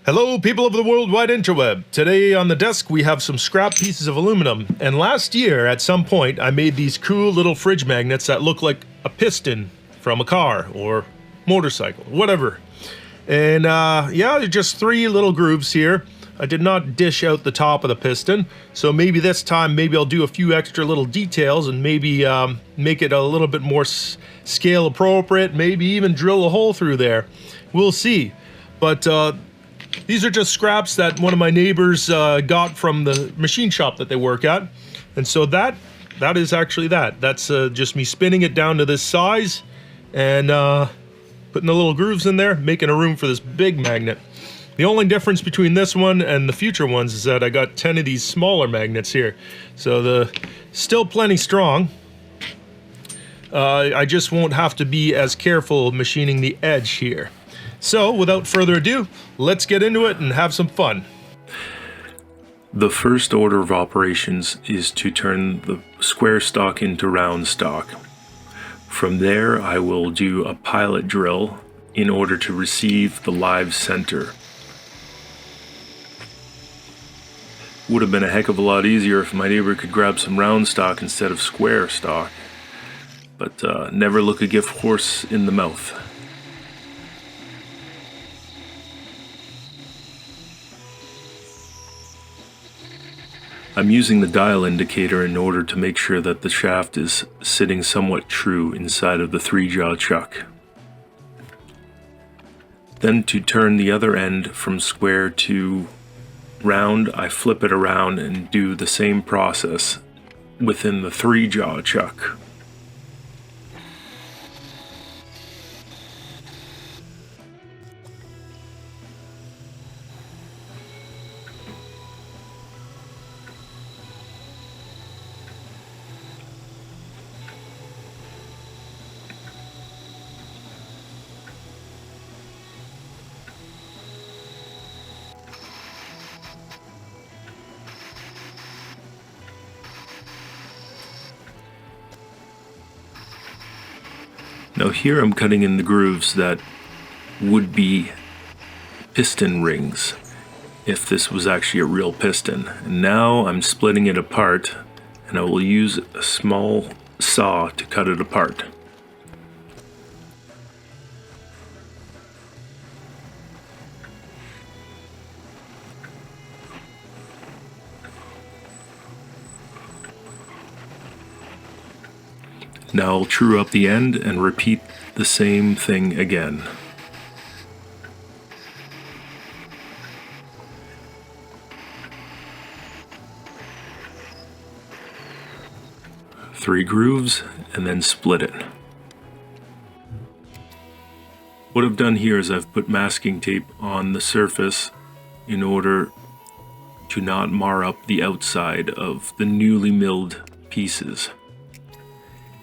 Hello, people of the worldwide interweb. Today on the desk we have some scrap pieces of aluminum, and last year at some point I made these cool little fridge magnets that look like a piston from a car or motorcycle, whatever. And yeah, they're just three little grooves here. I did not dish out the top of the piston, so maybe this time maybe I'll do a few extra little details and maybe make it a little bit more scale appropriate, maybe even drill a hole through there. We'll see. But these are just scraps that one of my neighbors got from the machine shop that they work at. And so that is actually that. That's just me spinning it down to this size and putting the little grooves in there, making a room for this big magnet. The only difference between this one and the future ones is that I got 10 of these smaller magnets here. So the still plenty strong. I just won't have to be as careful machining the edge here. So, without further ado, let's get into it and have some fun. The first order of operations is to turn the square stock into round stock. From there, I will do a pilot drill in order to receive the live center. Would have been a heck of a lot easier if my neighbor could grab some round stock instead of square stock. But never look a gift horse in the mouth. I'm using the dial indicator in order to make sure that the shaft is sitting somewhat true inside of the 3-jaw chuck. Then to turn the other end from square to round, I flip it around and do the same process within the 3-jaw chuck. Now here I'm cutting in the grooves that would be piston rings if this was actually a real piston. And now I'm splitting it apart, and I will use a small saw to cut it apart. Now I'll true up the end and repeat the same thing again. Three grooves and then split it. What I've done here is I've put masking tape on the surface in order to not mar up the outside of the newly milled pieces.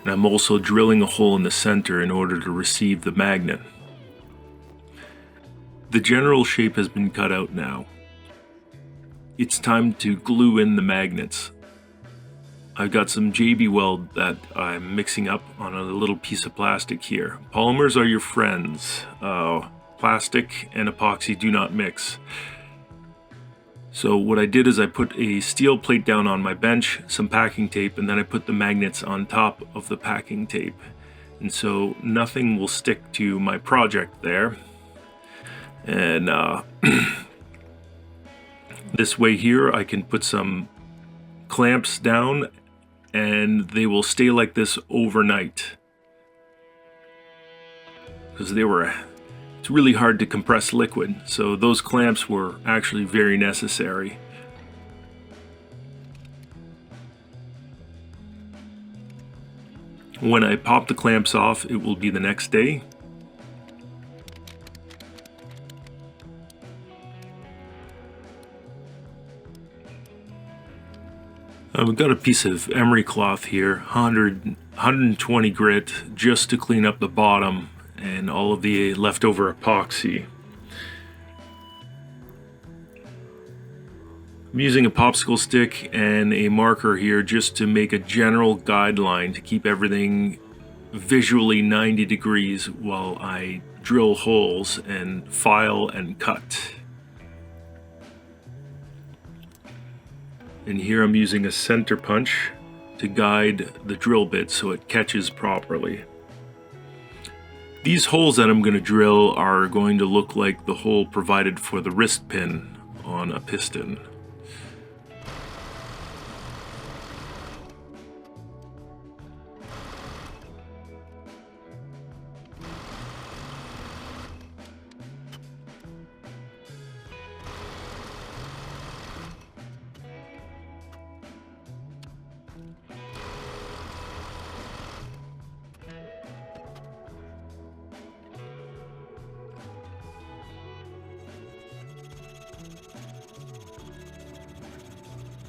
And I'm also drilling a hole in the center in order to receive the magnet. The general shape has been cut out now. It's time to glue in the magnets. I've got some JB Weld that I'm mixing up on a little piece of plastic here. Polymers are your friends. Plastic and epoxy do not mix. So what I did is I put a steel plate down on my bench, some packing tape, and then I put the magnets on top of the packing tape. And so nothing will stick to my project there. And this way here I can put some clamps down and they will stay like this overnight. Because it's really hard to compress liquid, so those clamps were actually very necessary. When I pop the clamps off, it will be the next day. I've got a piece of emery cloth here, 120 grit, just to clean up the bottom and all of the leftover epoxy. I'm using a popsicle stick and a marker here just to make a general guideline to keep everything visually 90 degrees while I drill holes and file and cut. And here I'm using a center punch to guide the drill bit so it catches properly. These holes that I'm going to drill are going to look like the hole provided for the wrist pin on a piston.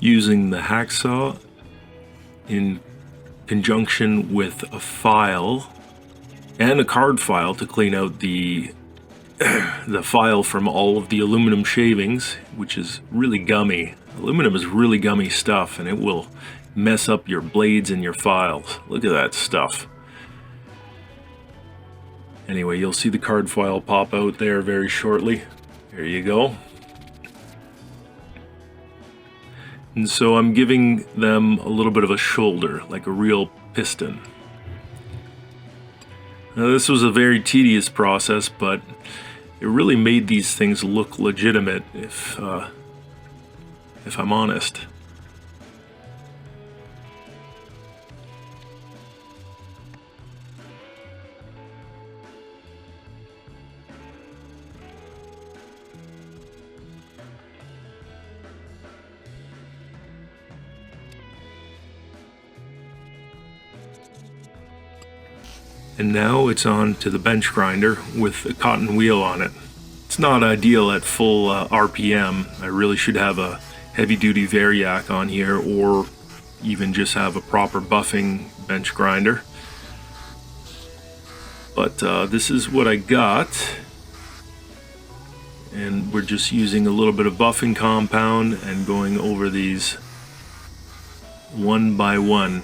Using the hacksaw in conjunction with a file and a card file to clean out the file from all of the aluminum shavings, which is really gummy. Aluminum is really gummy stuff, and it will mess up your blades and your files. Look at that stuff. Anyway, you'll see the card file pop out there very shortly. There you go. And so I'm giving them a little bit of a shoulder, like a real piston. Now this was a very tedious process, but it really made these things look legitimate, if I'm honest. And now it's on to the bench grinder with a cotton wheel on it. It's not ideal at full RPM. I really should have a heavy-duty variac on here, or even just have a proper buffing bench grinder. But this is what I got. And we're just using a little bit of buffing compound and going over these one by one,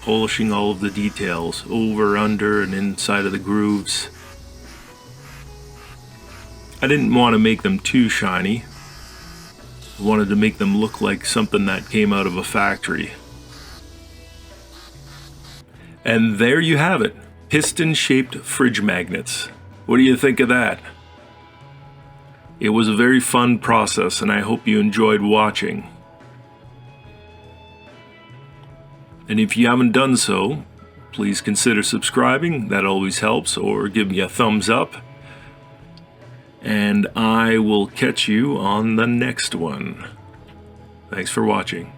polishing all of the details over, under, and inside of the grooves. I didn't want to make them too shiny. I wanted to make them look like something that came out of a factory. And there you have it, piston-shaped fridge magnets. What do you think of that? It was a very fun process, and I hope you enjoyed watching. And if you haven't done so, please consider subscribing. That always helps. Or give me a thumbs up. And I will catch you on the next one. Thanks for watching.